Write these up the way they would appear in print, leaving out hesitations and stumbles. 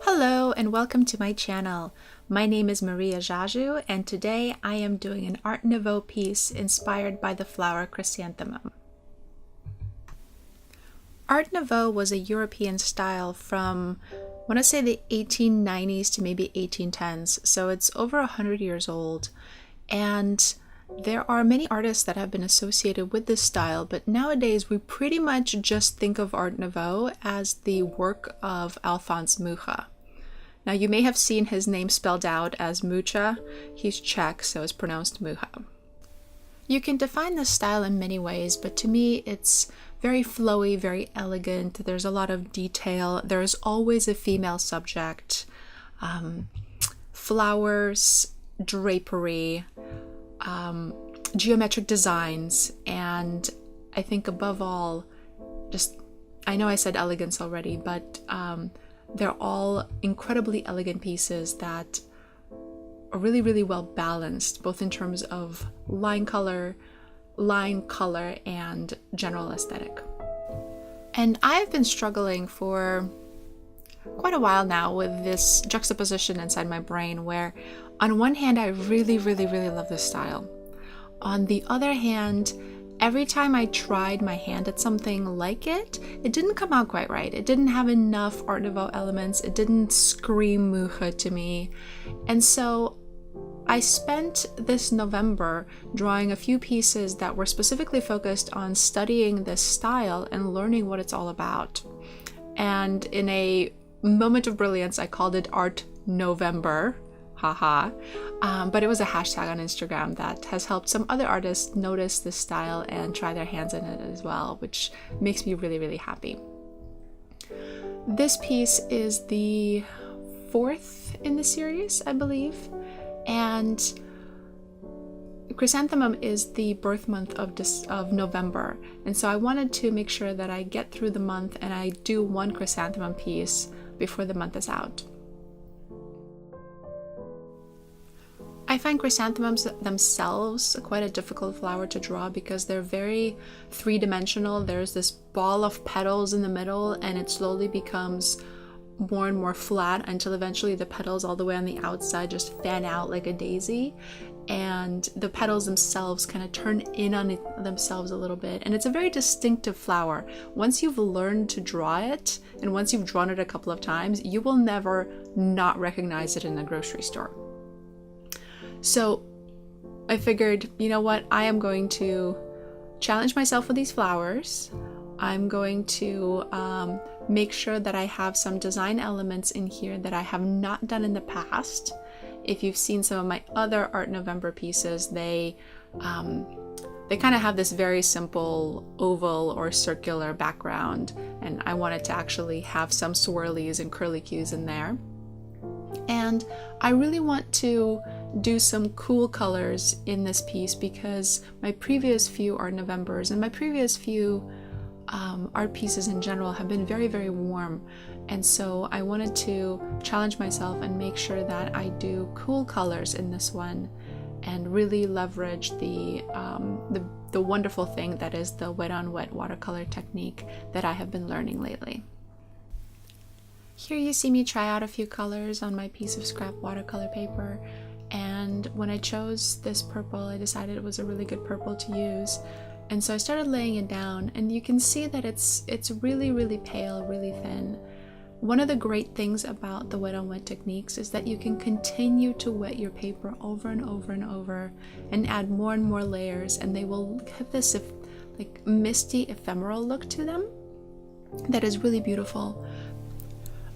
Hello and welcome to my channel. My name is Maria Jaju and today I am doing an Art Nouveau piece inspired by the flower Chrysanthemum. Art Nouveau was a European style from, I want to say, the 1890s to maybe 1810s, so it's over 100 years old. And there are many artists that have been associated with this style, but nowadays we pretty much just think of Art Nouveau as the work of Alphonse Mucha. Now you may have seen his name spelled out as Mucha. He's Czech, so it's pronounced Mucha. You can define this style in many ways, but to me it's very flowy, very elegant. There's a lot of detail. There's always a female subject. Flowers, drapery, geometric designs, and I think above all, I know I said elegance already, but they're all incredibly elegant pieces that are really, really well balanced, both in terms of line color, and general aesthetic. And I've been struggling for quite a while now with this juxtaposition inside my brain where on one hand I really love this style. On the other hand, every time I tried my hand at something like it didn't come out quite right. It didn't have enough Art Nouveau elements. It didn't scream Mucha to me. And so I spent this November drawing a few pieces that were specifically focused on studying this style and learning what it's all about. And in a moment of brilliance, I called it Art November. Haha. But it was a hashtag on Instagram that has helped some other artists notice this style and try their hands in it as well, which makes me really happy. This piece is the fourth in the series, I believe, and Chrysanthemum is the birth month of November, and so I wanted to make sure that I get through the month and I do one Chrysanthemum piece before the month is out. I find chrysanthemums themselves quite a difficult flower to draw because they're very three-dimensional. There's this ball of petals in the middle and it slowly becomes more and more flat until eventually the petals all the way on the outside just fan out like a daisy, and the petals themselves kind of turn in on themselves a little bit, and it's a very distinctive flower. Once you've learned to draw it and once you've drawn it a couple of times, you will never not recognize it in the grocery store. So I figured, you know what, I am going to challenge myself with these flowers. I'm going to make sure that I have some design elements in here that I have not done in the past. If you've seen some of my other Art November pieces, they kind of have this very simple oval or circular background, and I wanted to actually have some swirlies and curlicues in there. And I really want to do some cool colors in this piece because my previous few Art Novembers and my previous few art pieces in general have been very warm, and so I wanted to challenge myself and make sure that I do cool colors in this one and really leverage the wonderful thing that is the wet on wet watercolor technique that I have been learning lately. Here you see me try out a few colors on my piece of scrap watercolor paper, and when I chose this purple, I decided it was a really good purple to use, and so I started laying it down, and you can see that it's really pale, really thin. One of the great things about the wet on wet techniques is that you can continue to wet your paper over and over and add more and more layers, and they will have this like misty ephemeral look to them that is really beautiful.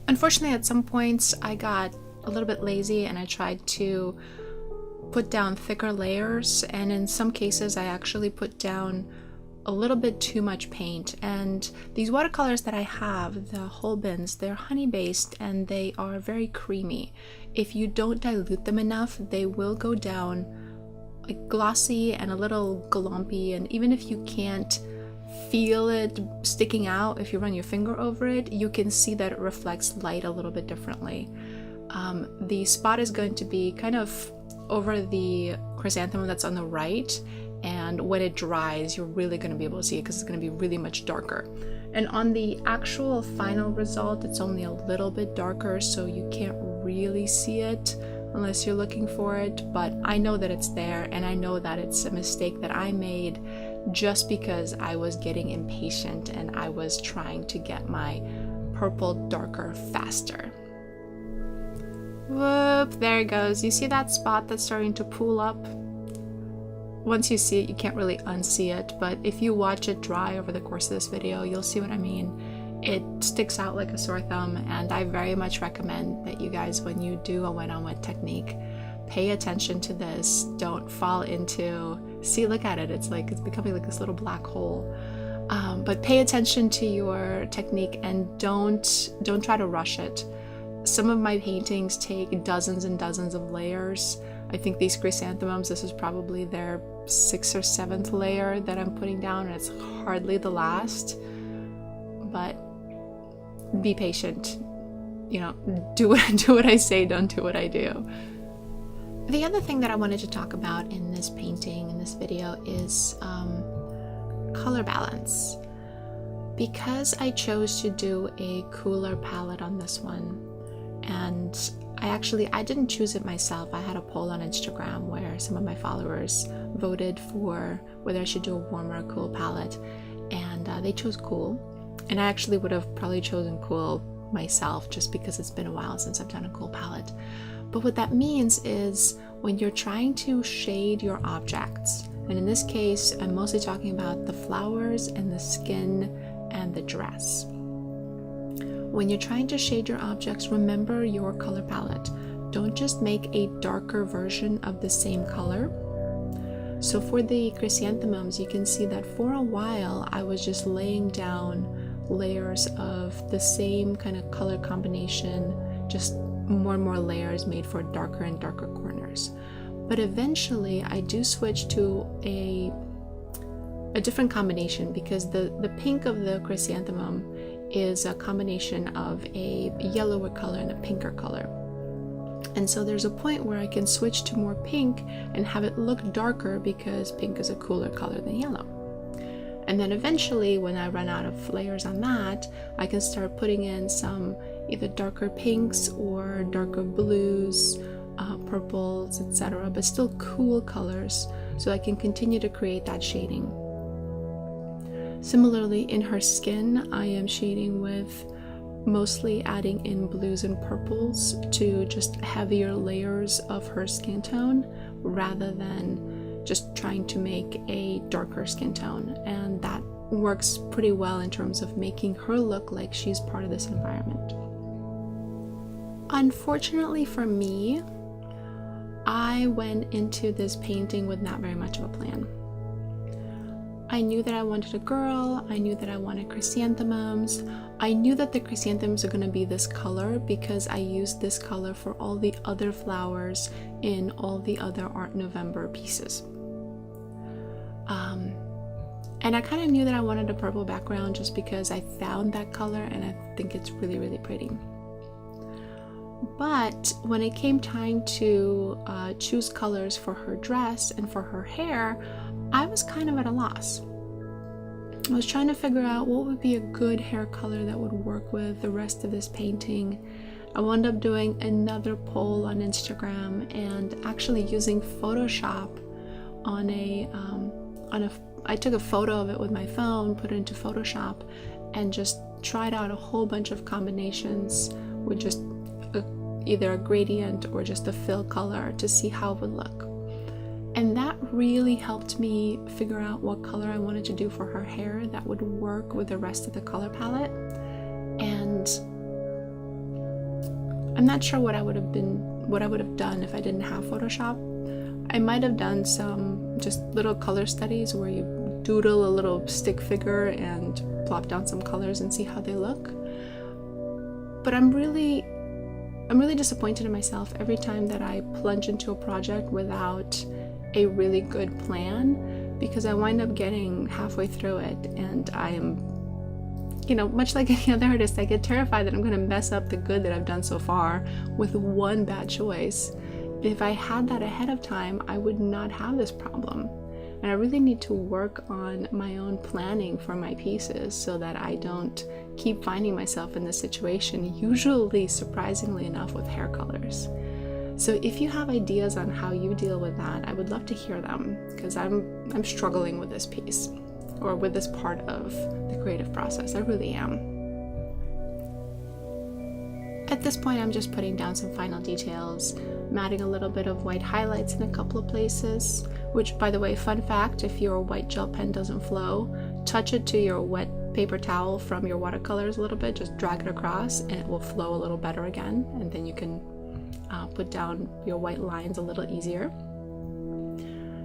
Unfortunately, at some points I got a little bit lazy and I tried to put down thicker layers, and in some cases I actually put down a little bit too much paint. And these watercolors that I have, the Holbeins, they're honey based and they are very creamy. If you don't dilute them enough, they will go down like glossy and a little glumpy, and even if you can't feel it sticking out, if you run your finger over it, you can see that it reflects light a little bit differently. The spot is going to be kind of over the chrysanthemum that's on the right, and when it dries you're really going to be able to see it because it's going to be really much darker. And on the actual final result, it's only a little bit darker, so you can't really see it unless you're looking for it. But I know that it's there, and I know that it's a mistake that I made just because I was getting impatient and I was trying to get my purple darker faster. Whoop, there it goes. You see that spot that's starting to pool up? Once you see it, you can't really unsee it, but if you watch it dry over the course of this video, you'll see what I mean. It sticks out like a sore thumb, and I very much recommend that you guys, when you do a wet on wet technique, pay attention to this. Don't fall into, see, look at it, it's becoming like this little black hole. But pay attention to your technique and don't try to rush it. Some of my paintings take dozens and dozens of layers. I think these chrysanthemums, this is probably their 6th or 7th layer that I'm putting down, and it's hardly the last. But be patient. You know, do what I say, don't do what I do. The other thing that I wanted to talk about in this painting, in this video, is color balance. Because I chose to do a cooler palette on this one, and I didn't choose it myself. I had a poll on Instagram where some of my followers voted for whether I should do a warm or a cool palette, and they chose cool. And I actually would have probably chosen cool myself just because it's been a while since I've done a cool palette. But what that means is when you're trying to shade your objects, and in this case, I'm mostly talking about the flowers and the skin and the dress. When you're trying to shade your objects, remember your color palette. Don't just make a darker version of the same color. So for the chrysanthemums, you can see that for a while I was just laying down layers of the same kind of color combination, just more and more layers made for darker and darker corners. But eventually I do switch to a different combination, because the pink of the chrysanthemum is a combination of a yellower color and a pinker color. And so there's a point where I can switch to more pink and have it look darker because pink is a cooler color than yellow. And then eventually, when I run out of layers on that, I can start putting in some either darker pinks or darker blues, purples, etc., but still cool colors, so I can continue to create that shading. Similarly, in her skin, I am shading with mostly adding in blues and purples to just heavier layers of her skin tone, rather than just trying to make a darker skin tone. And that works pretty well in terms of making her look like she's part of this environment. Unfortunately for me, I went into this painting with not very much of a plan. I knew that I wanted a girl, I knew that I wanted chrysanthemums, I knew that the chrysanthemums are going to be this color because I used this color for all the other flowers in all the other Art November pieces. And I kind of knew that I wanted a purple background just because I found that color and I think it's really, really pretty. But when it came time to choose colors for her dress and for her hair, I was kind of at a loss. I was trying to figure out what would be a good hair color that would work with the rest of this painting. I wound up doing another poll on Instagram and actually using Photoshop on I took a photo of it with my phone, put it into Photoshop, and just tried out a whole bunch of combinations with just either a gradient or just a fill color to see how it would look. And that really helped me figure out what color I wanted to do for her hair that would work with the rest of the color palette. And I'm not sure what I would have done if I didn't have Photoshop. I might have done some just little color studies where you doodle a little stick figure and plop down some colors and see how they look. But I'm really disappointed in myself every time that I plunge into a project without a really good plan, because I wind up getting halfway through it and I am, much like any other artist, I get terrified that I'm going to mess up the good that I've done so far with one bad choice. If I had that ahead of time, I would not have this problem. And I really need to work on my own planning for my pieces so that I don't keep finding myself in this situation, usually surprisingly enough with hair colors. So if you have ideas on how you deal with that, I would love to hear them, because I'm struggling with this piece, or with this part of the creative process. I really am. At this point, I'm just putting down some final details. I'm adding a little bit of white highlights in a couple of places, which, by the way, fun fact, if your white gel pen doesn't flow, touch it to your wet paper towel from your watercolors a little bit, just drag it across and it will flow a little better again, and then you can put down your white lines a little easier.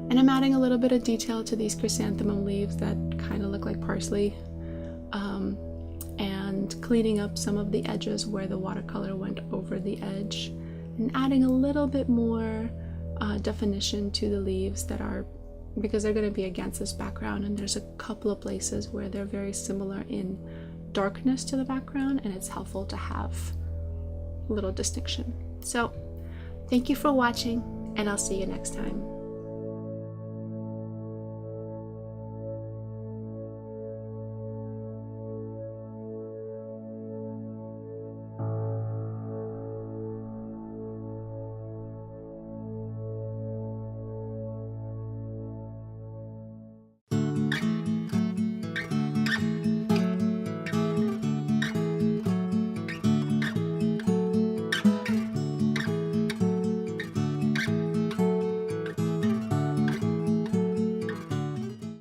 And I'm adding a little bit of detail to these chrysanthemum leaves that kind of look like parsley, and cleaning up some of the edges where the watercolor went over the edge, and adding a little bit more definition to the leaves that are, because they're going to be against this background, and there's a couple of places where they're very similar in darkness to the background, and it's helpful to have a little distinction. So thank you for watching, and I'll see you next time.